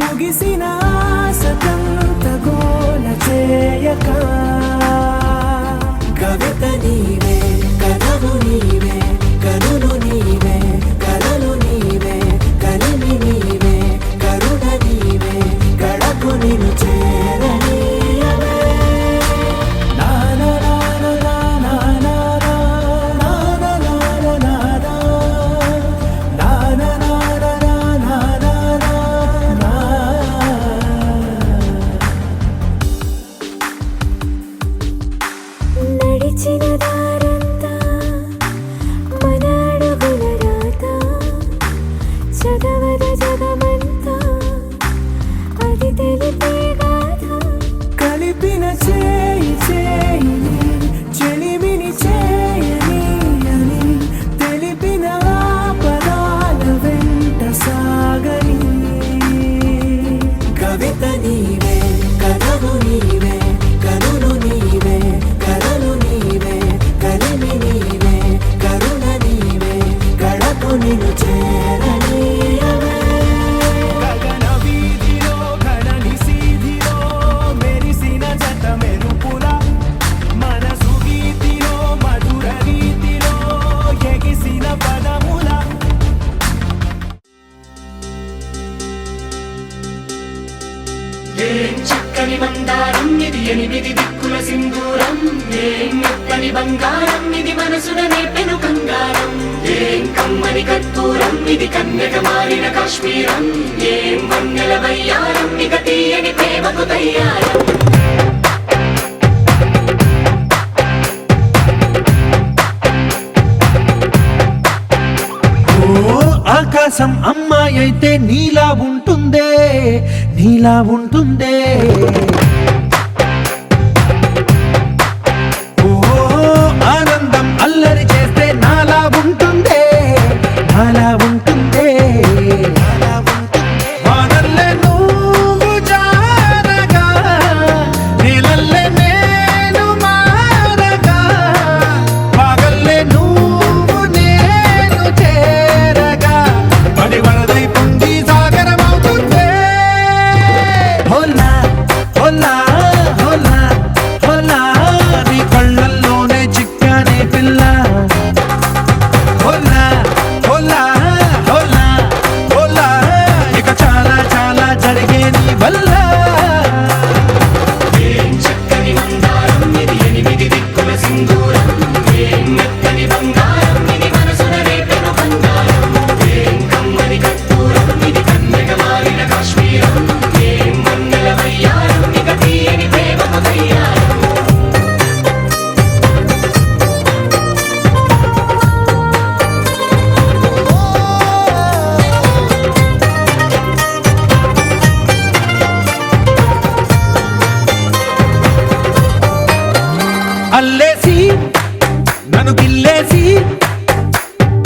ముగిసిన ఆశకంత గోల చేయక కవిత నీవే కథవు నీవే కనులు నీవే కలలు నీవే కలిమి నీవే కరుణ నీవే కడకు నిన్ను చేరనీయవే నడిచిన దారంతా మన అడుగుల రాత చదవద జగమంతా అది తెలిపే గాథ కలిపిన చేయి చేయిని చెలిమిని చేయని అని తెలిపిన పదాల వెంట సాగని కవిత నీవే కథవు నీవే కనులు నీవే కలలు నీవే కలిమి నీవే కరుణ నీవే కడకు నిన్ను చేరనీయవే గగన వీధిలో ఘనని సీధిలో మెరిసిన జత మెరుపుల మనసు గీతిలో మధుర రీతిలో ఎగిసిన పదముల ఏం చక్కని మందారం ఇది ఎనిమిది దిక్కుల సింధూరం ఏం మెత్తని బంగారం ఇది మనసున నేపెను కంగారం ఏం కమ్మని కర్పూరం ఇది కన్యక మారిన కాశ్మీరం ఏం వన్నెల వయ్యారం ఇక తీయని ప్రేమకు తయ్యారం ఆకాశం అమ్మాయి అయితే నీలా ఉంటుందే నీలా ఉంటుందే ఓ ఆనందం అల్లరి చేస్తే నాలా ఉంటుందే నాలా ఉంటుందే వానల్లే నువ్వు జారగా నీలల్లే నేను మారగా పగల్లే నువ్వు నేను చేరగా పడి వరదై పొంగి సాగరమవుతుందే హోలా హోలా హోలా హోలా నీ కళ్ళల్లోనే చిక్కానే పిల్ల హోలా హోలా హోలా హోలా ఇక చాలా చాలా జరిగే నీ వల్ల ఏం చక్కని మందారం ఇది ఎనిమిది దిక్కుల సింధూరం ఏం మెత్తని బంగారం ఇది మనసున రేపెను బంగారం ఏం కమ్మని కర్పూరం ఇది కన్యక మారిన కాశ్మీరం ఏం వన్నెల వయ్యారం ఇక తీయని ప్రేమకు తయ్యారం అల్లేసి నన్ను గిల్లేసి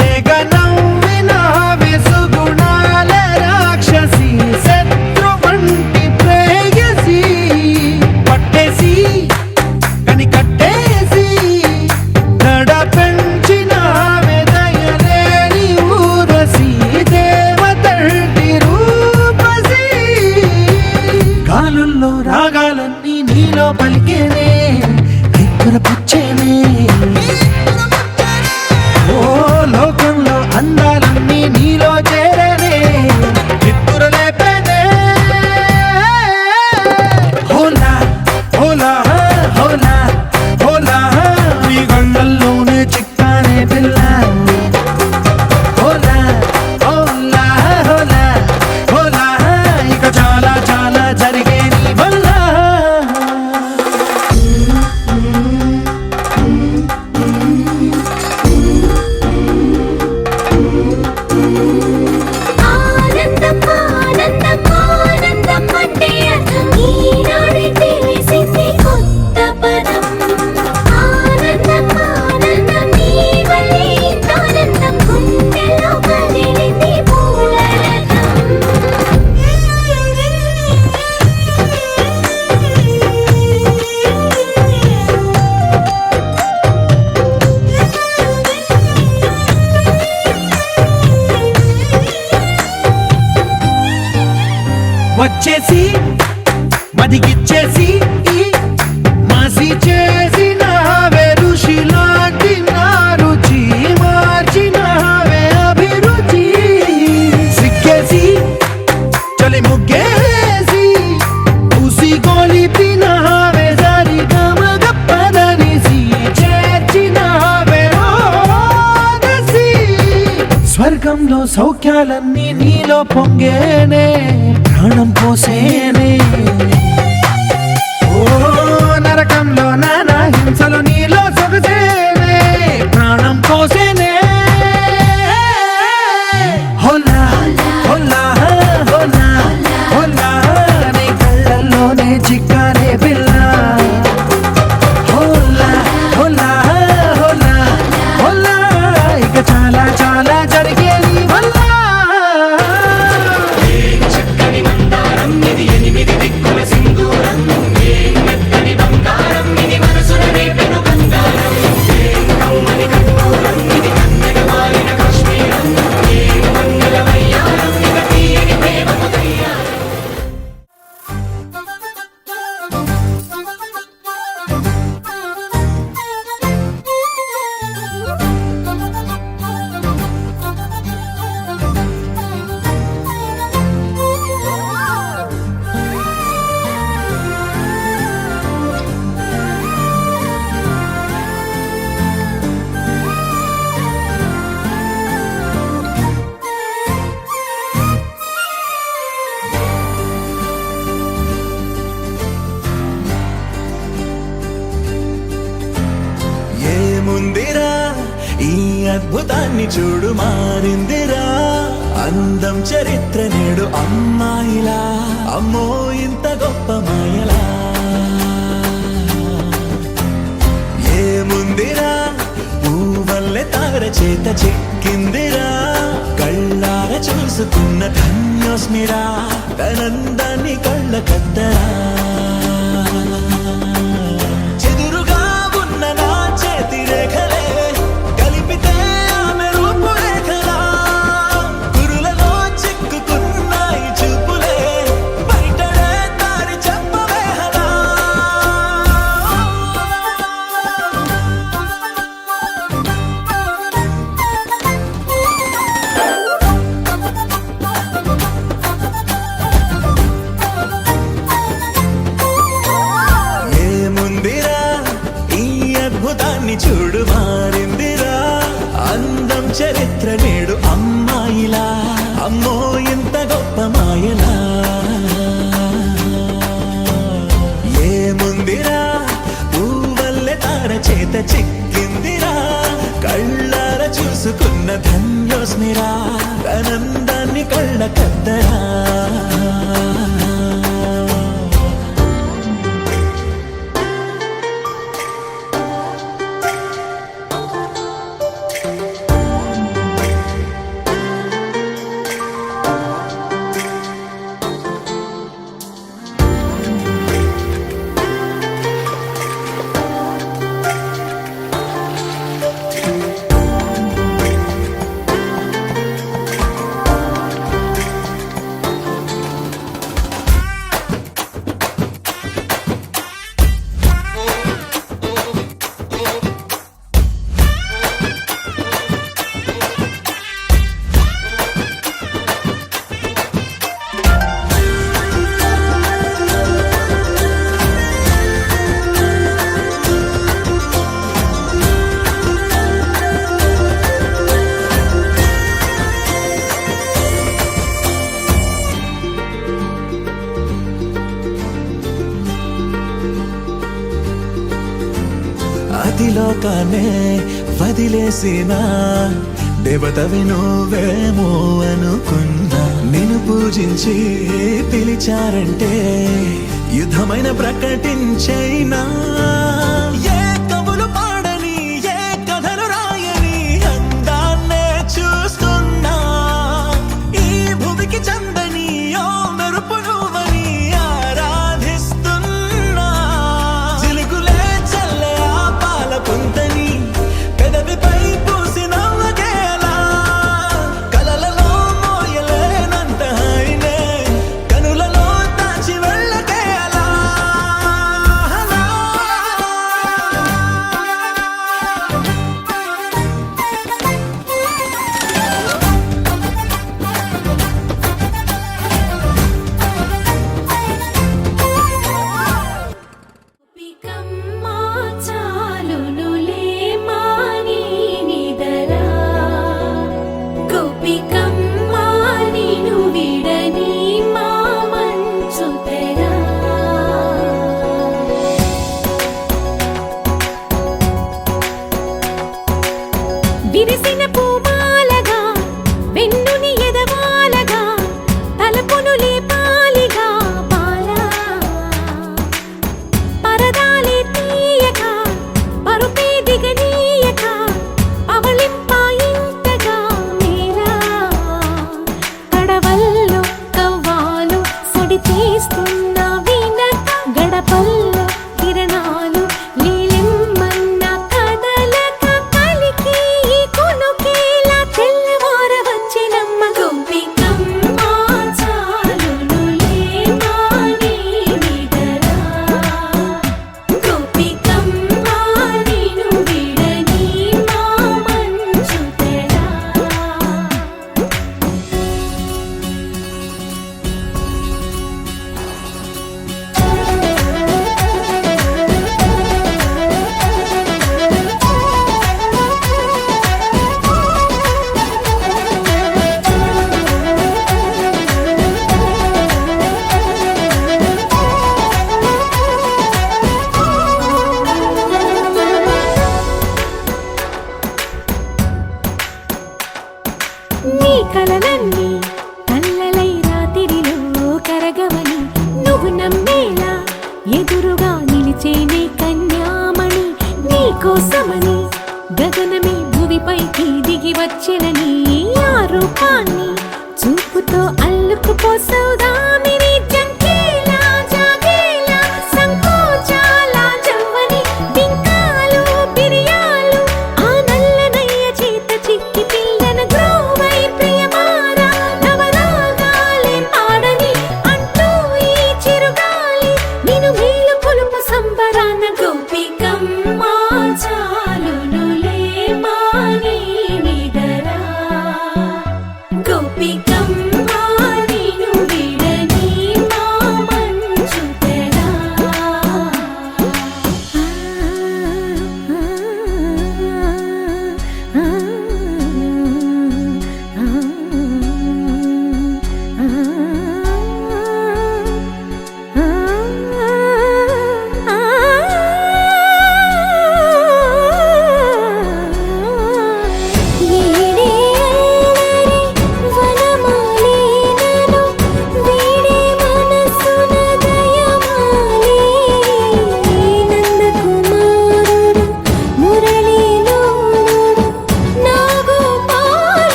తెగ నవ్విన వెసుగుణాల రాక్షసి శత్రు వంటి ప్రేయసి పట్టేసి కని కట్టేసి దడ పెంచిన వెదయలేని ఊరసి దేవతంటి రూపసి గాలుల్లో రాగాలన్నీ నీలో పలికేనే పుచ్చేనే ఓ లోకంలో అందాలన్నీ నీలో చేరేనే చిత్తురు లేపేనే హోలా హోలా హోలా హోలా నీ గంగల్లోనే చిక్కానే పిల్ల హోలా హోలా హోలా హోలా ఇక చాలా చాలా జరిగే నీ వల్ల వచ్చేసి మదిగిచ్చేసి మసి చేసిన ఋషిలాంటి నా రుచి మార్చినవే అభిరుచి సిక్కేసి చలి ముగ్గేసి ఉసి గొలిపినవే సరి గమగప్పదనిసి చేర్చినవే ఓదసి స్వర్గంలో సౌఖ్యాలన్నీ నీలో పొంగేనే ప్రాణం పోసేనే ఓ నరకంలో నానా హింసలో నీలో సొగసేనే ప్రాణం పోసేనే హోలా హోలా హోలా హోలా నీ కళ్ళల్లోనే చిక్కానే పిల్ల హోలా హోలా హోలా హోలా ఇక చాలా చాలా జరిగే నీ వల్ల చక్కని మందారం ఇది ఎనిమిది దిక్కుల సింధూరం ఏం మెత్తని బంగారం ఇది మనసున రేపెను బంగారం ఏం కమ్మని కర్పూరం ఇది కన్నెగ మారిన కాశ్మీరం ఏం మంగళ వయ్యారం ఇక తీయని ప్రేమకు తయ్యారం ఏముందిరా ఈ అద్భుతాన్ని చూడు మారిందిరా అందం చరిత్ర నేడు అమ్మాయిలా అమ్మో ఇంత గొప్ప మాయలా ఏముందిరా పూవల్లె తార చేత చిక్కిందిరా కళ్ళార చూసుకున్న ధన్యోస్మిరా తనందాన్ని కళ్ళ కద్దరా చెదురుగా ఉన్న నా చేతి రేఖలే కలిపితే ఆమె రూపురేఖలా కురులలో చిక్కుకున్నాయి చూపులే బయటడే దారి చెప్పవేహలా ఏముందిరా ఈ అద్భుతాన్ని చూడు మారిందిరా అందం చరిత్ర నేడు అమ్మాయిలా అమ్మో ఇంత గొప్ప మాయలా ఏముందిరా పూవల్లె తార చేత చిక్కిందిరా కళ్ళార చూసుకున్న ధన్యోస్మిరా ఆనందాన్ని కళ్ళ కద్దరా అతిలోకానే వదిలేసిన దేవతవి నువ్వేమో అనుకున్నా నిన్ను పూజించి పిలిచారంటే యుద్ధమైన ప్రకటించైనా ఏ కవులు పాడని ఏ కథలు రాయని అందాన్నే చూస్తున్నా ఈ భూమికి చందని ఓ మెరుపు నువ్వని ఆరాధిస్తున్నా చిలుకులే చల్లే ఆ పాల పుంతని పెదవిపై పూసి నవ్వకేలా కలలలో మోయలేనంత హాయినే కనులలో నువ్వు నమ్మేలా ఎదురుగా నిలిచేనే కన్యామణి నీకోసమని గగనమే భువిపైకి దిగి వచ్చినని ఆ రూపాన్ని చూపుతో అల్లుకుపోసౌదామిని జంకేలా జాగేలా సంకోచాల జవ్వని బింకాలు బిరియాలు ఆ నల్లనయ్య చేత చిక్కి పిల్లన గ్రోవై ప్రియమారా నవరాగాలే పాడని అంటూ ఈ చిరుగాలి నిన్ను మేలు కొలుపు సంబరాన గోపికమ్మ చాలునులే మాని నిదరా గోపికమ్మ నిన్ను విడని మా మంచు తెరా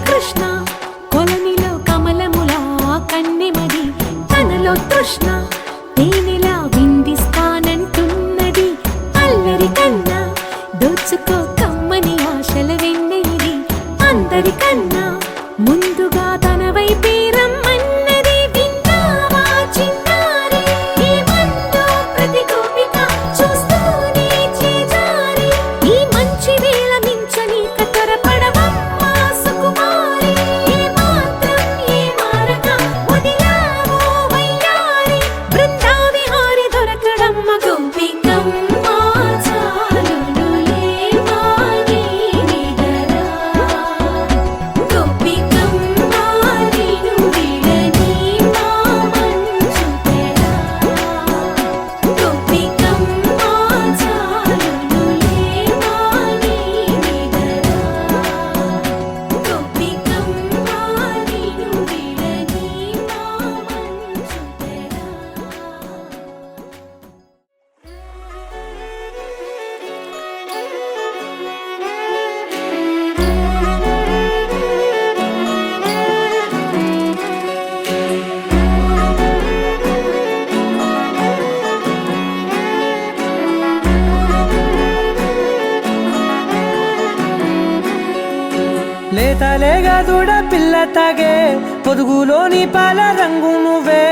కృష్ణ కొలనిలో కమలములా కన్నెమది తనలో తృష్ణ తేనెలా విందిస్తానంటున్నది అల్లరి కన్నా దోచుకో కమ్మని ఆశల వెన్నెయిది అందరికన్నా ముందుగా తన వైపే రమ్మన్నది విన్నావా చిన్నారి ఏమందో ప్రతి గోపిక చూస్తూనే చేజారి ఈ మంచి వేళ మించని కతరపడవమ్మ సుకుమారి ఏ మాత్రం ఏ మారక వదిలావో వయ్యారి బృందావిహారి దొరకడమ్మ గోపికమ్మ చాలునులే మాని నిదరా గోపికమ్మ నిన్ను విడని మా మంచు తెరా గోపికమ్మ చాలునులే మాని నిదరా గోపికమ్మ నిన్ను విడని మా మంచు తెరా లేతలేగా దూడ పిల్ల తాగే పొదుగులోని పాల రంగు నువ్వే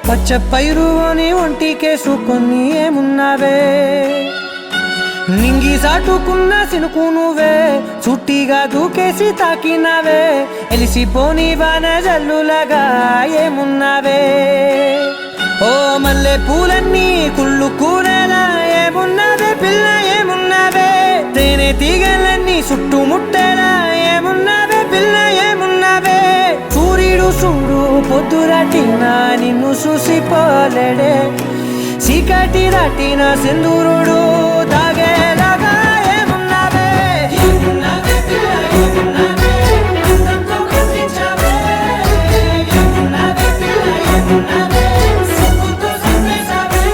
పచ్చ పైరుని ఒంటికేసుకొని ఏమున్నావే నింగి సాటుకున్న సినుకు నువ్వే చుట్టిగా దూకేసి తాకినావే ఎలిసిపోని వాన జల్లులగా ఏమున్నావే ఓ మల్లె పూలన్నీ కుళ్ళు కూరలా ఏమున్నావే పిల్ల ఏమున్నావే తేనె తీగలన్నీ చుట్టుముట్టేలా ఏమున్నావే పిల్ల ఏమున్నావే సూర్యుడు చూడు పొద్దురాటిన నిన్ను చూసిపోలేడే చీకటి దాటిన సింధూరుడు తాగేలాగా ఏమున్నావే ఏమున్నావే పిల్ల ఏమున్నావే అందంతో కనిపించావే ఏమున్నావే పిల్ల ఏమున్నావే సిగ్గుతో చంపేశావే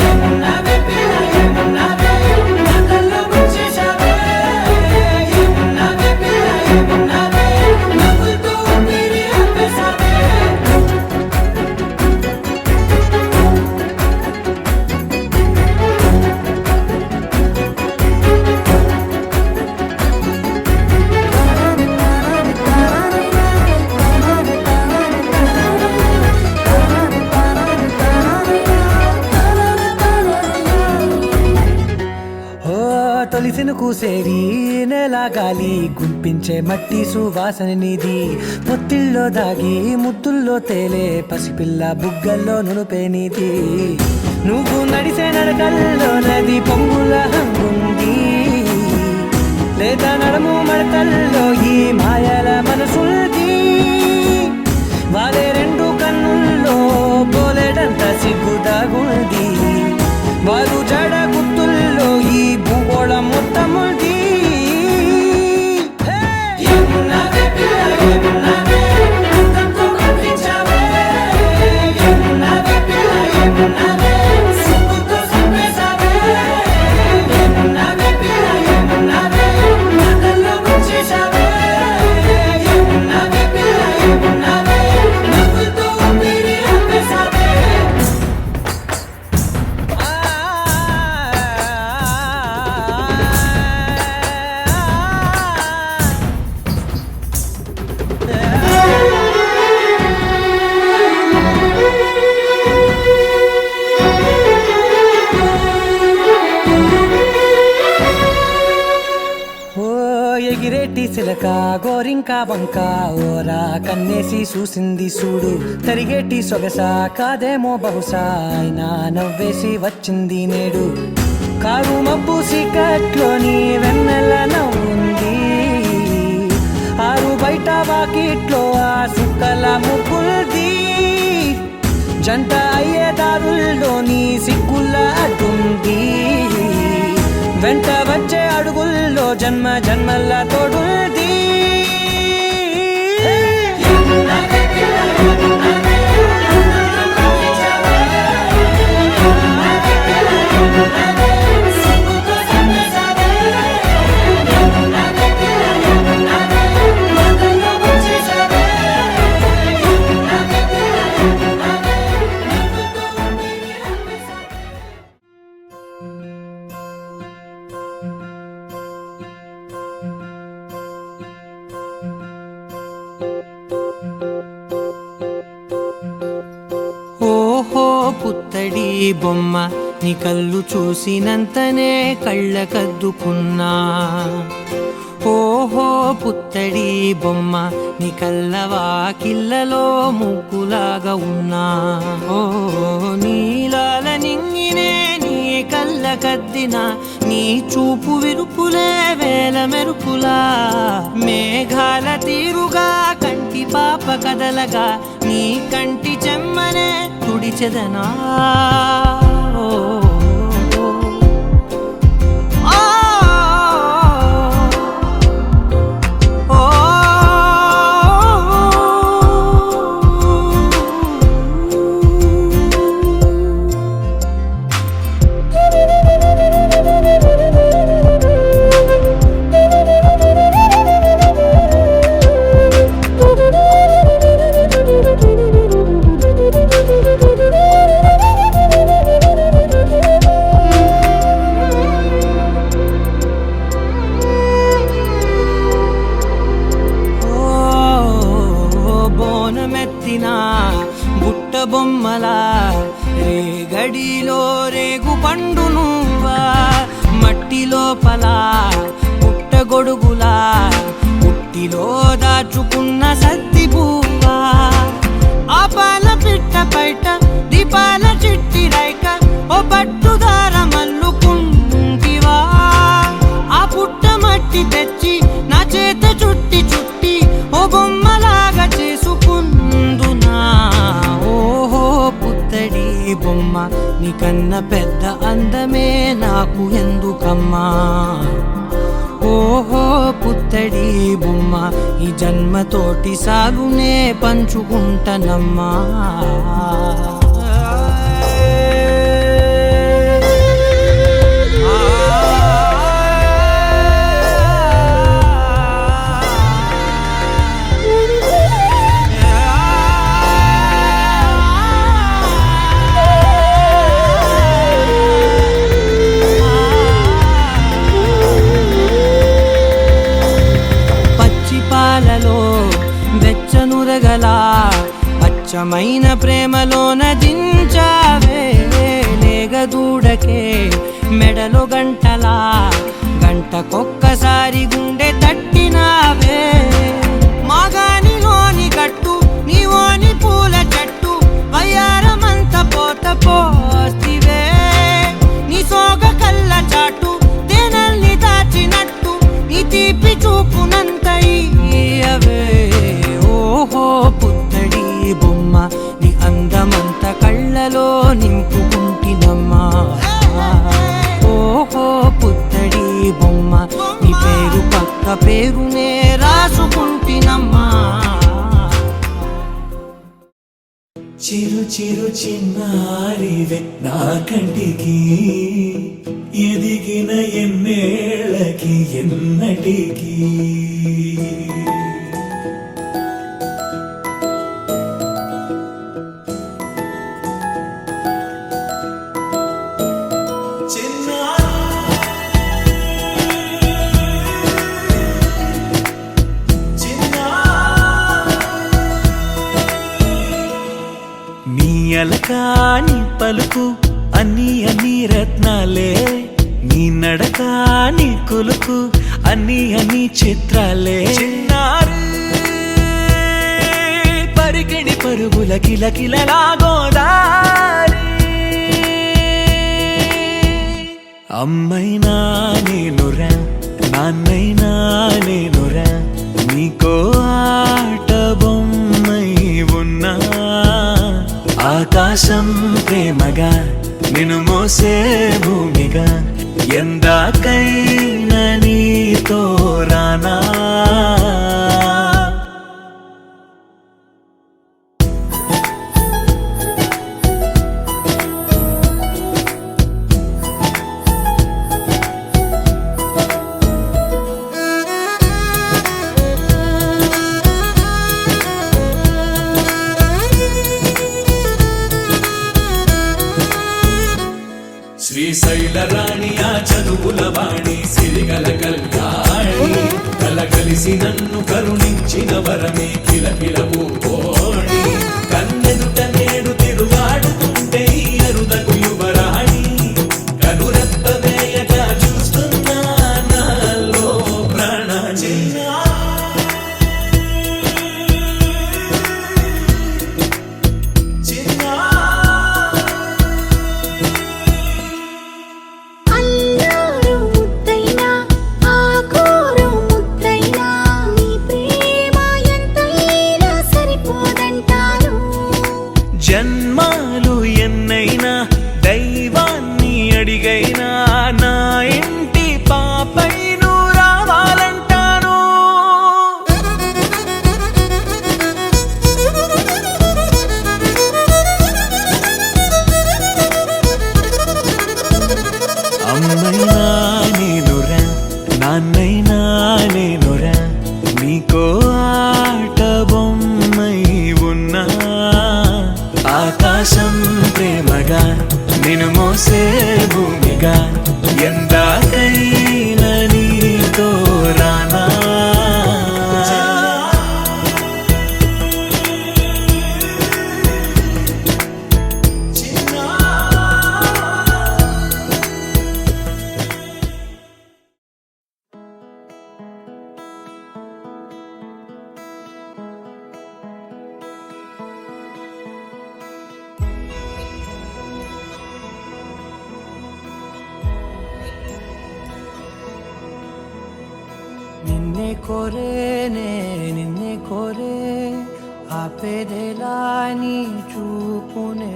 ఏమున్నావే పిల్ల ఏమున్నావే మాటల్లో ముంచేశావే ఏమున్నావే పిల్ల ఏమున్నావే నవ్వులతో ఊపిరి ఆపేశావే తొలిసిన కూసేరి నెల గాలి గుంపించే మట్టి సువాసన నిధి పొత్తిల్లో దాగి ముద్దుల్లో తేలే పసిపిల్ల బుగ్గల్లో నునుపే నీది నువ్వు నడిసే నడకల్లో నది పొంగుల హంగుంది లేదా నడము మడతల్లో ఈ మాయల మనసుంది వారే రెండు కన్నుల్లో పోలేడంత సిగ్గు దాగుంది వారు జడ గుర్తుల్లో ఈ భూగోళం మొత్తముంది ఏమున్నావే పిల్ల ఏమున్నావే సిలక గోరింక వంక ఓరా కన్నేసి చూసింది చూడు తరిగేటి సొగస కాదేమో బహుశా అయినా నవ్వేసి వచ్చింది నేడు కారు మబ్బు సీకట్లోని వెన్నెల నవ్వుంది ఆరు బయట వాకిట్లో ఆ సుక్కల ముగ్గుల్ది జంట అయ్యే దారుల్లోని సిగ్గుల అడ్డుంది వెంట వచ్చే అడుగుల్లో జన్మ జన్మల తోడుంది ఓహో పుత్తడి బొమ్మ నీ కళ్ళు చూసినంతనే కళ్ళకద్దుకున్నా ఓహో పుత్తడి బొమ్మ నీ కళ్ళవాకిళ్ళలో ముగ్గులాగా ఉన్నా ఓ నీలాల నింగినే నీ కళ్ళకద్దిన నీ చూపు విరుపులే వేల మెరుపులా మేఘాల తీరుగా కంటి పాప కదలగా నీ కంటి చెమ్మనే తుడిచెదనా బుట్ట బొమ్మలా రేగడిలో రేగు పండు నువ్వా మట్టి లోపల పుట్ట గొడుగులా పుట్టిలో దాచుకున్న సత్తి పువ్వా ఆ పాల పిట్ట బయట దీపాల చిట్టి రైక ఓ పట్టుదార మల్లుకుంటివా ఆ పుట్ట మట్టి తెచ్చి నా చేత చుట్టి చుట్టి ఓ బొమ్మలాగా చేసుకుందునా ఓహో పుత్తడి బొమ్మ నీకన్న పెద్ద అందమే నాకు ఎందుకమ్మా ఓహో పుత్తడి బొమ్మ ఈ జన్మతోటి సాలునే పంచుకుంటనమ్మా వెచ్చనురగలా అచ్చమైన ప్రేమలోన దించావే లేగదూడకే మెడలో గంటలా గంటకొక్కసారి గుండె తట్టినావే మాగానిలోని గట్టు నీవోని పూల చెట్టు వయ్యారమంత పోత పోస్తివే నీ సోగ కళ్ళ చాటు తేనల్ని దాచినట్టు నీ తీపి చూపునంత ఇయ్యవే ఓహో పుత్తడి బొమ్మ నీ అందమంత కళ్ళలో నింపుకుంటినమ్మా ఓహో పుత్తడి బొమ్మ నీ పేరు పక్క పేరునే రాసుకుంటినమ్మా చిరు చిరు చిన్నారివే నా కంటికి ఎదిగిన ఎన్నేళ్ళకి ఎన్నటికి అలకా నీ పలుకు అన్ని అన్ని రత్నాలే నీ నడక నీ కులుకు అన్ని చిత్రాలే చిన్నారు పరికిణి పరుగుల కిలకిలలాగోదారి అమ్మైనా నేనురా నాన్నైనా నేనురా నీకో ఆట బొమ్మై ఉన్నా ఆకాశం ప్రేమగా నిన్ను మోసే భూమిగా ఎందాకైనా నీతో రానా శ్రీశైల రాణి ఆ చదువుల వాణి సిరిగల కళ్యాణి కలగలిసి నన్ను కరుణించిన వరమే కిలకిల పూకోణి కన్నెదుట నేడు తిరుగాడుతుంటే ఈ అరుదకు యువరాణి కనురెప్ప వేయగా చూస్తున్నా నాలో ప్రాణ అల్లారు ముద్దైనా ఆకోరు ముద్దైనా నీ ప్రేమ ఎంతైనా సరిపోదంటాను జన్మాలు ఎన్నైనా దైవాన్ని అడిగైనా నా ఇంటి పాపై నువ్వు రావాలంటాను అమ్మైనా నేనురా నాన్నైనా నేనురా నీకో ఆట బొమ్మై ఉన్నా ఆకాశం ప్రేమగా నిన్ను మోసే భూమిగా ఎందాకైనా నీతో రానా నిన్నే కోరేనే నిన్నే కోరే ఆపేదేలా నీ చూపునే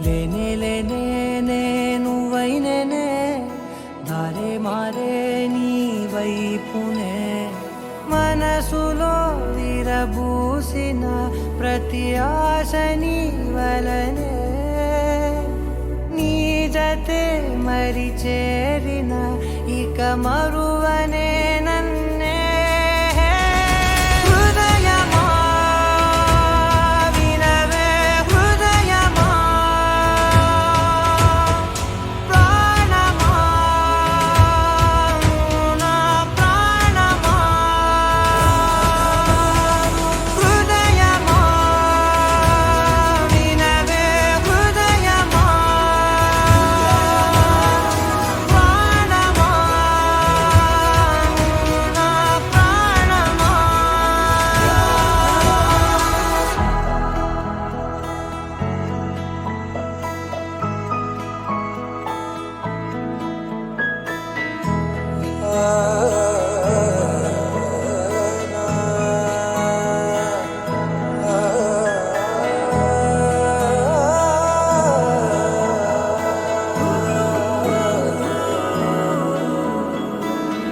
లేనే లేనే నువ్వైనేనే దారే మారే నీ వైపునే మనసులో విరబూసిన ప్రతి ఆశ నీ వలనే నీ జతే మరి చేరిన ఇక మరువనే నన్నే హృదయమా వినవే హృదయమా ప్రాణమా నా ప్రాణమా హృదయమా వినవే హృదయమా ప్రాణమా నా ప్రాణమా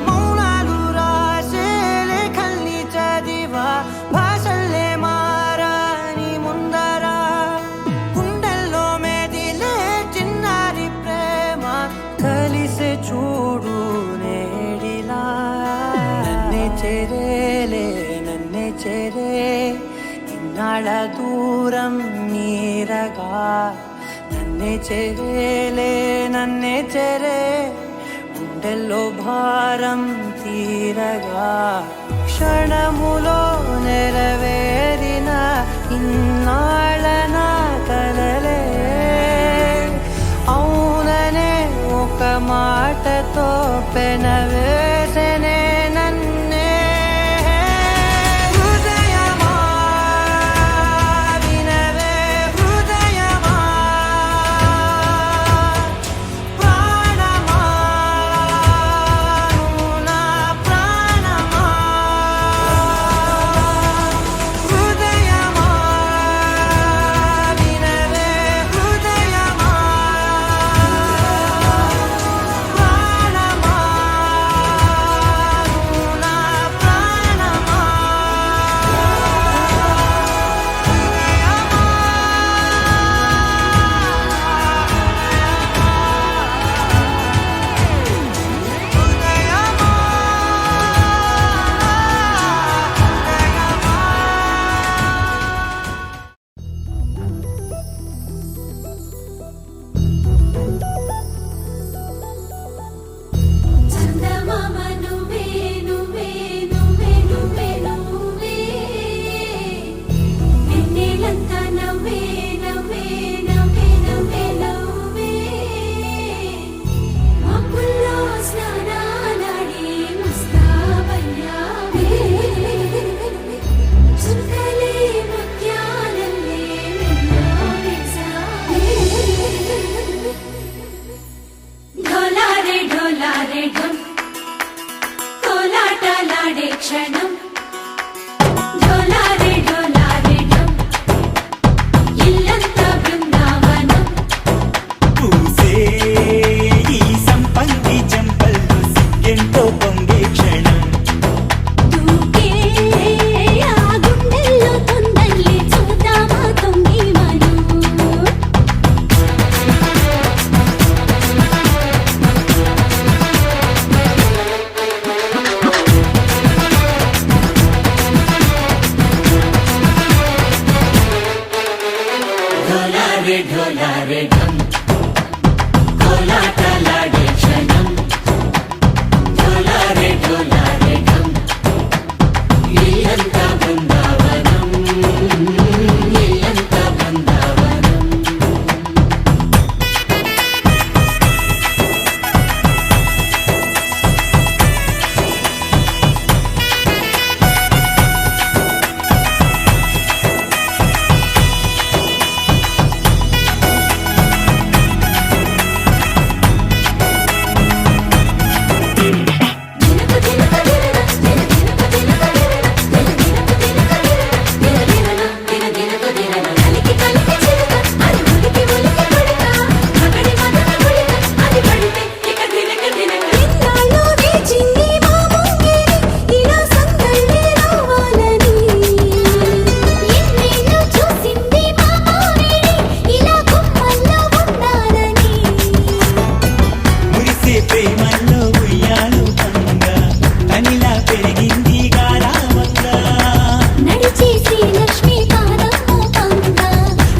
మౌనాలు రాసే లేఖల్ని చదివా భాషల్లే మారాని ముందర గుండెల్లో మెదిలే చిన్నారి ప్రేమ కలిసే చూడు నేడిలా నన్నే చేరే ఇన్నాళ్ళ దూరం నీరగా నన్నే చేరే గుండెల్లో భారం తీరగా క్షణములో నెరవేరిన ఇన్నాళ్ళ నా కలలే అవుననే ఒక మాటతో పెనవేసనే ఢోలారే ఢోలారే ఢం కోలాటలాడే క్షణం ఢోలారే ఢోలారే ఢం ఇల్లంతా బృందావనం ఇల్లంతా బృందావనం ఎన్నాళ్ళో వేచింది మా ముంగిరి ఇలా సందళ్ళే రావాలని ఎన్నేళ్ళు చూసింది మా మామిడి ఇలా కొమ్మల్లో ఉండాలని మురిసే ప్రేమల్లో ఉయ్యాలు పంగా తనిలా పెరిగింది గారావంగా నడిచే శ్రీలక్ష్మి పాదము పంగ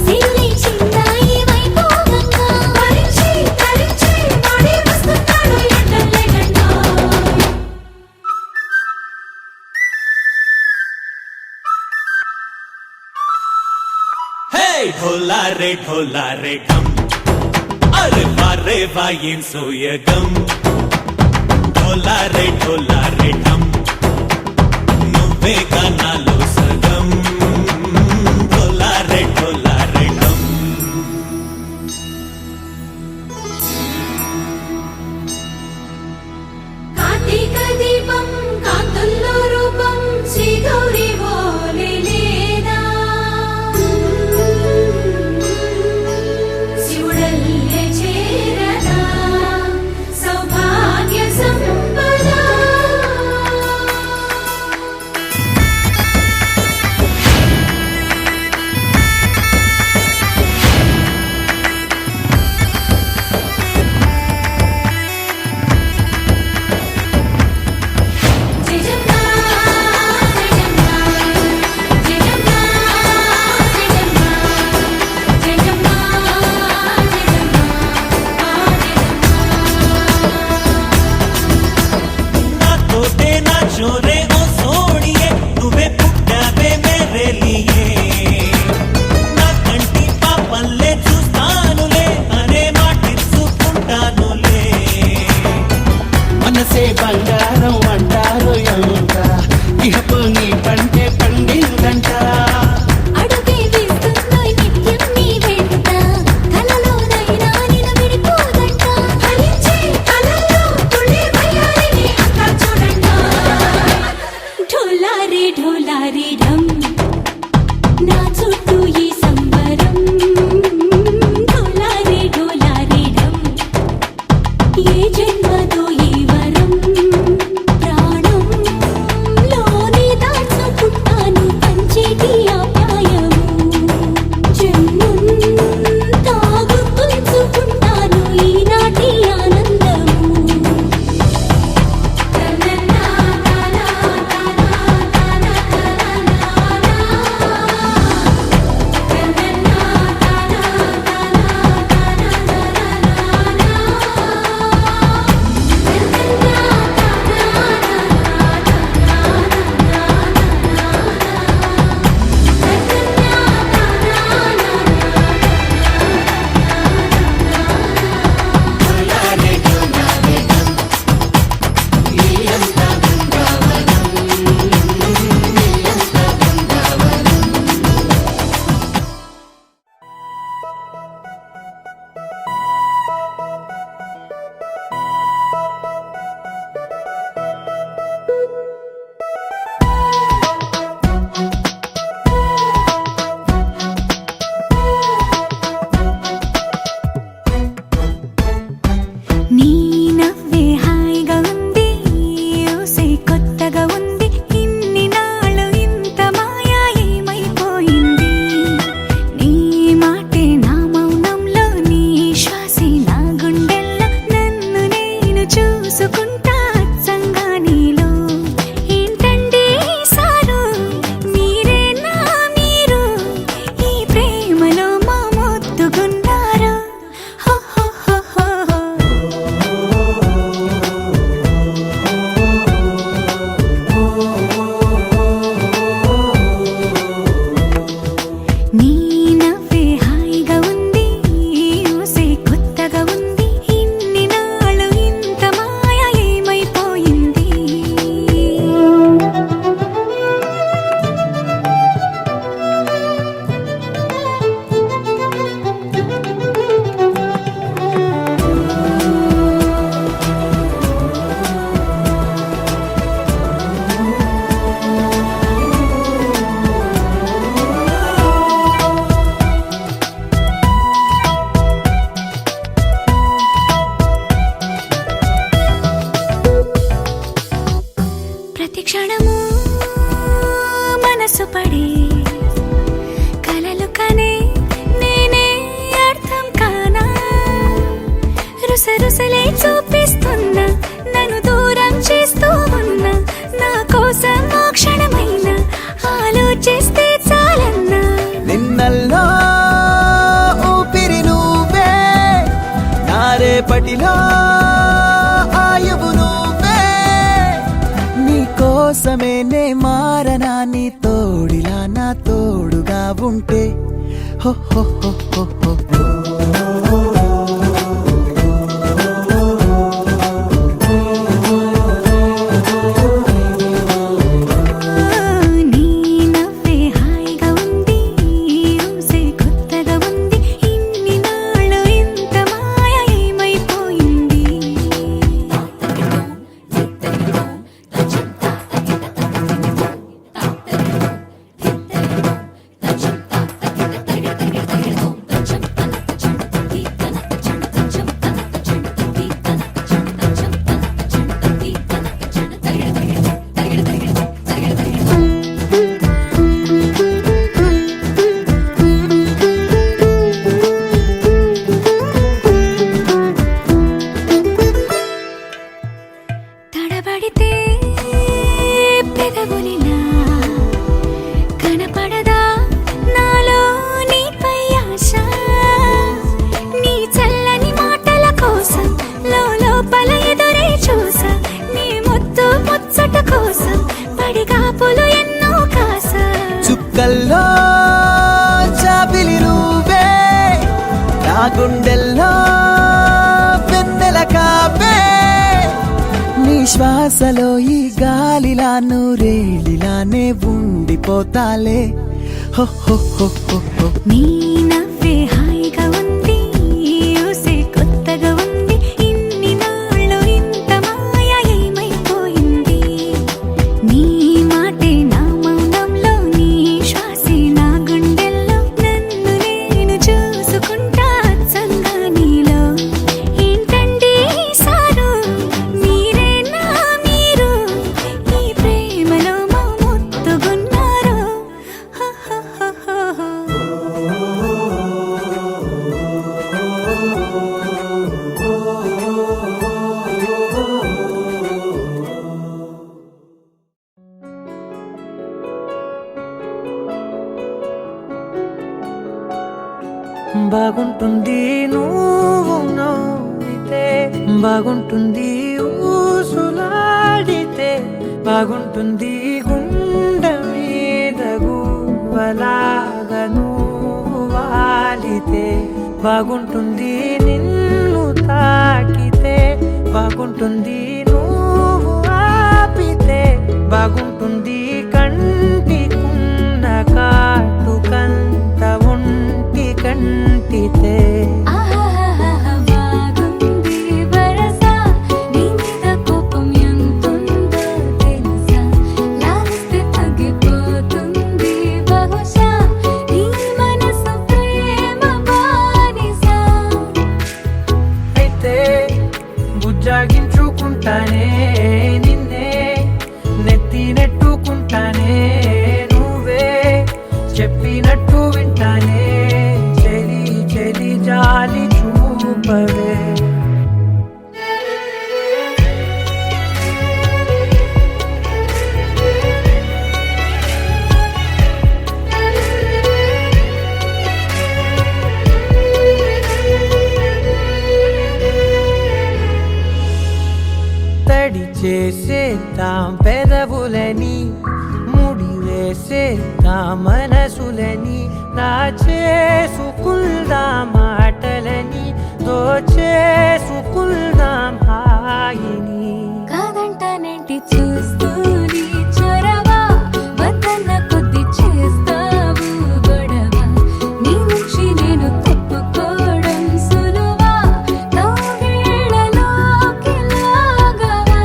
సిల్లి చిందాయి వైభోగంగా తరించి తరించి వాడే వస్తున్నాడు ఎట్టలే గంటా హే ఢోలారే ఢమ్ అరే వారే వాయేం సోయగం ఢోలారే ఢమ్ నువ్వే గానాలో సగం ఢోలారే ఢమ్ కార్తీక దీపం కాంతుల్లో రూపం శ్రీ గౌరీ ఓలే లేదా శివుడల్లే చేరదా సౌభాగ్య సంపద రేపటిలో ఆయువు నువ్వే, నీ కోసమే నే మారనా, నీ తోడిలా నా తోడుగా ఉంటే హో హో హో హో హో. నీ నవ్వే హాయిగా ఉంది, ఊసే కొత్తగా ఉంది, ఇన్ని నాళ్ళు ఇంత మాయ ఏమైపోయింది. తడబడితే పెదవులిలా కనపడదా నాలో నీపై ఆశ, నీ చల్లని మాటల కోసం లోపల ఎదురే చూసా, నీ ముద్దు ముచ్చట కోసం పడిగాపులు ఎన్నో కాసా. చుక్కల్లో చాపిలి నువ్వే, నా గుండెల్లో వెన్నెల కాపే, నీ శ్వాసలో ఈ గాలిలా నూరేలిలానే ఉండిపోతాలే హో హో హో హో హో. నీ నవ్వే హాయిగా ఉంది, ఊసే కొత్తగా ఉంది, ఇన్ని నాళ్ళు ఇంత మాయ ఏమైపోయింది. నీ మాటే నా మౌనంలో, నీ శ్వాసే నా గుండెల్లో, నన్ను నేను చూసుకుంటా అచ్చంగా నీలో. ఏంటండి సారు, మీరేనా మీరు, ఈ ప్రేమలో మా ముత్తుగున్నారు. హ హ హ హ హ. బాగుంటుంది నువ్వు నవ్వితే, బాగుంటుంది ఊసులాడితే, బాగుంటుంది గుండె మీద గువ్వలాగా నువ్వు వాలితే, బాగుంటుంది నిన్ను తాకితే, బాగుంటుంది నువ్వు ఆపితే, బాగుంటుంది కంటికున్న కాటుకంత ఒంటి కంటితే. ఆహాహాహా బాగుంది వరస, నీ మీద కోపం ఎంతుందో తెలుసా, లాలిస్తే తగ్గిపోతుంది బహుశా, నీ మనసు ప్రేమ బానిస. అయితే బుజ్జాగించుకుంటానే నిన్నే, నెత్తి నెట్టుకుంటానే, నువ్వే చెప్పినట్టు వింటానే, చెలి చెలి జాలి చూపవే. తడి చేసేద్దాం పెదవులని, ముడి వేసేద్దాం మనసులని, నా చేసుకుందాం మాటలని, దోచేసుకుందాం హాయిని. కాదంటానేంటి చూస్తూని చొరవ, వద్దన్న కొద్ది చేస్తావు గొడవ, నీ నుంచి నేను తప్పుకోవడం సులువా, నవ్వేళ్ళలోకి లాగవా.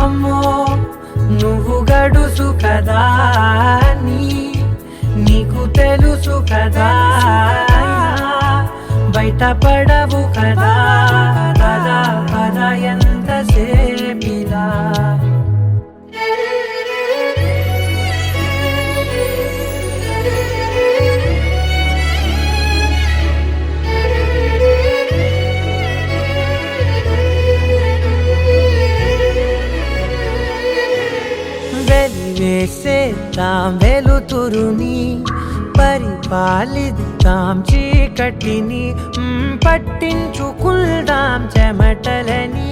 అమ్మో నువ్వు గడుసు కదా, నీకు తెలుసు కదా, బయట పడవు కదా, పద పద ఎంతసేపిలా. వెలివేసేద్దాం వెలుతురుని, పరిపాలిద్దాం చీకటిని పట్టించుకుందాం చెమటలని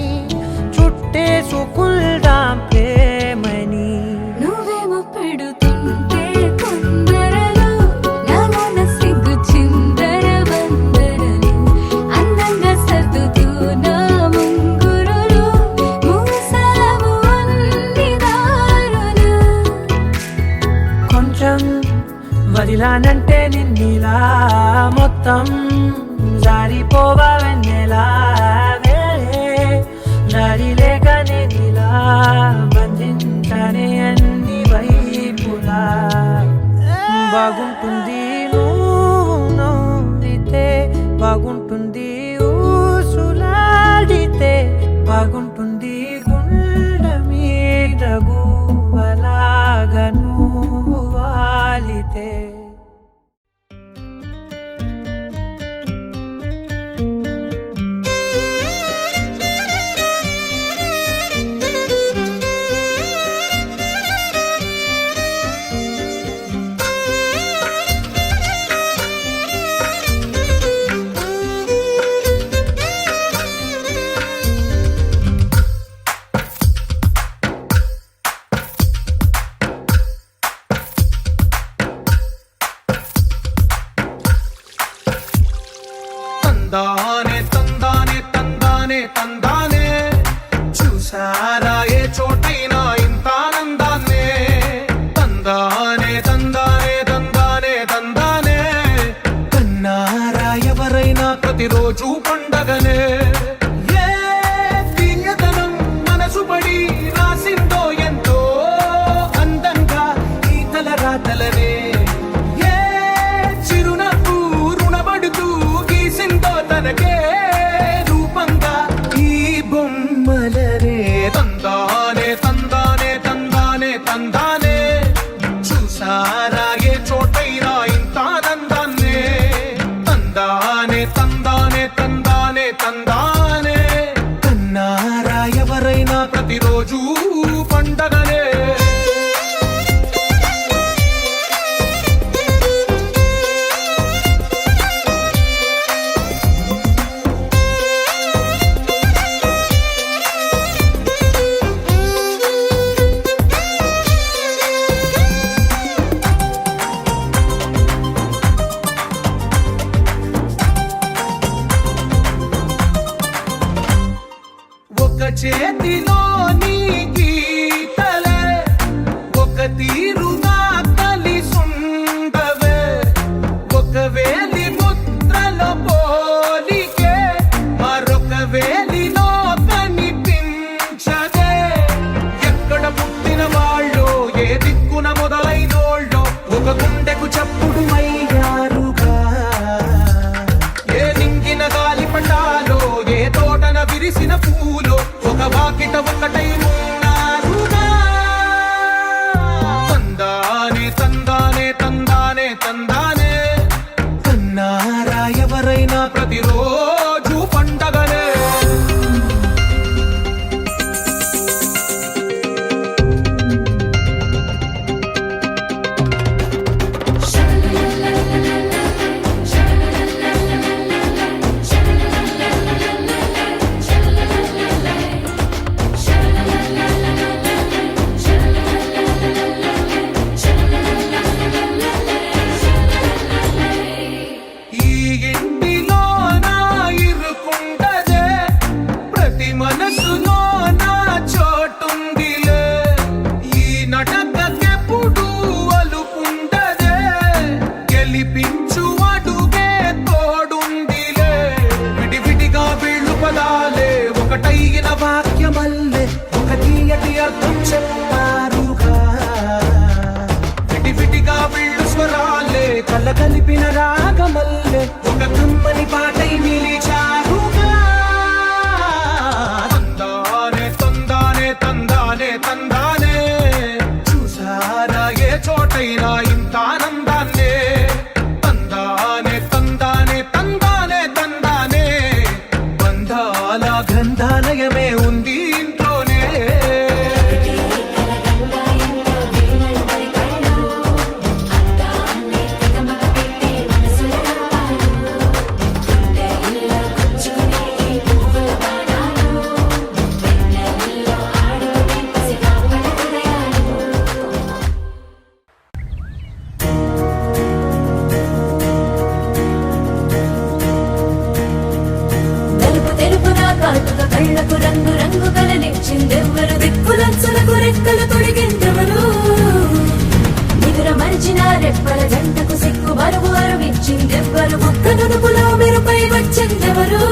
చుట్టేసుకుందాం ప్రేమని నువ్వేమో పెడుతుంటే కొందరలు నాలోన సిగ్గు చిందర వందరలు అందంగా సర్దుతూ నా ముంగురులు మూసావు అన్ని దారులు కొంచెం వదిలానంటే నిన్నిలా మొత్తం జారిపోవా వెన్నెలా దారి లేక నేనిలా బంధించనే అన్ని వైపులా బాగుంటుంది నువ్వు నవ్వితే బాగుంటుంది ఊసులాడితే బాగుంటుంది గుండె మీద గువ్వలాగా నువ్వు వాలితే తందానే తందానే తందానే తందానే చూసారా ఏ చోటైనా ఇంత ఆనందాన్నే తందానే తందానే తందానే తందానే కన్నారా ఎవరైనా ప్రతిరోజు పండగనే ఏ తీయదనం మనసు పడి రాసిందో ఎంతో అందంగా ఈ తల రాతలనే ఏ చిరునవ్వు రుణపడుతూ గీసిందో తనకే రూపంగా ఈ బొమ్మలనే తందానే తందానే తందానే తందానే చూసారా ఏ చోటైనా ఇంత ఆనందాన్నే తందానే తందానే తందానే తందానే కన్నారా ఎవరైనా ప్రతిరోజు పండగనే ఒక చేతిలో నీ గీతలే ఒక తీరుగా కలిసుండవే ఒక వేలి ముద్రలో పోలికే మరొక వేలిలో కనిపించదే ఎక్కడ పుట్టిన వాళ్ళు ఏ దిక్కున మొదలైనోళ్ళో ఒక గుండెకు చప్పుడు అయ్యారుగా ఏ నింగిన గాలి పటాలో ఏ తోటన విరిసిన పూలో ఒక వాకిట ఒకటై ఉన్నారుగా తందానే తందానే తందానే తందానే కన్నారా ఎవరైనా ప్రతిరోజు పండగనే ఈ ఇంటిలో నా ఇరుకుండదే ప్రతి మనసులో నా చోటుందిలే ఈ నటకెప్పుడు అలుపుండదే గెలిపించు అడుగే తోడుందిలే విడివిడిగా వీళ్ళు పదాలే ఒకటైన వాక్యమల్లే ఒక తీయటి అర్థం చెప్పారుగా విడివిడిగా వీళ్ళు స్వరాలే కళ్ళ కలిపిన రాగమల్లే ఒక కమ్మని పాటై నిలిచారుగా తందానే తందానే తందానే తందానే చూసారా ఏ చోటైనా ఇంత ఆనందాన్నే తందానే తందానే తందానే తందానే బంధాల గ్రంథాలయమే ఉంది ఇంట్లోనే కలగంగా ఎంతో వీలైతే కళ్ళు అద్దాన్ని తెగమగ కళ్ళకు రంగు రంగు కలనిచ్చిందెవ్వరు దిక్కులంచులకు రెక్కలు తొడిగిందెవరు నిదుర మరిచిన రెప్పల జంటకు సిగ్గు బరువు అరవిచ్చిందెవ్వరు ఒక్క నునుపులో మెరుపై వచ్చిందెవరు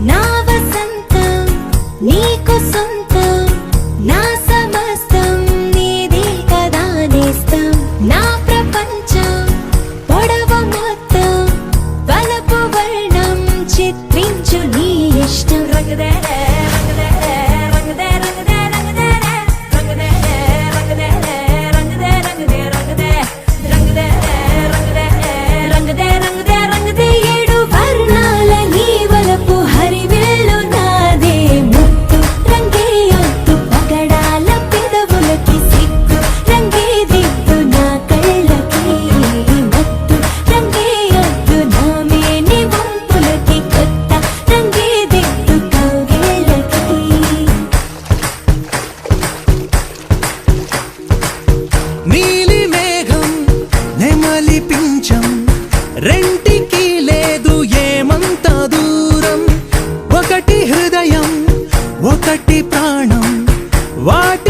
నా వసంతం నీకు సొంతం నా సమస్తం నీది కదా నేస్తం నా ప్రపంచం పొడవు మొత్తం వలపు వర్ణం చిత్రించు నీ ఇష్టం రంగదే రంగదే రంగదే రంగదే రంగదే రంగదే రంగదే రంగదే రంగదే రంగదే రంగదే రంగదే రంగదే రంగదే రంగదే ఏడు వర్ణాల నీ వలపు హరివేలు నాదే ముత్తు రంగే యొద్దు పగడాల పెదవులకి సిగ్గు రంగే దిద్దు నా కళ్ళకి మత్తు రంగే యొద్దు నా మేని వంపులకి కొత్త రంగే దిద్దు కౌగిళ్ళకి నీలి మేఘం నెమలి పించం రెంటికి లేదు ఏమంత దూరం ఒకటి హృదయం ఒకటి ప్రాణం వాటి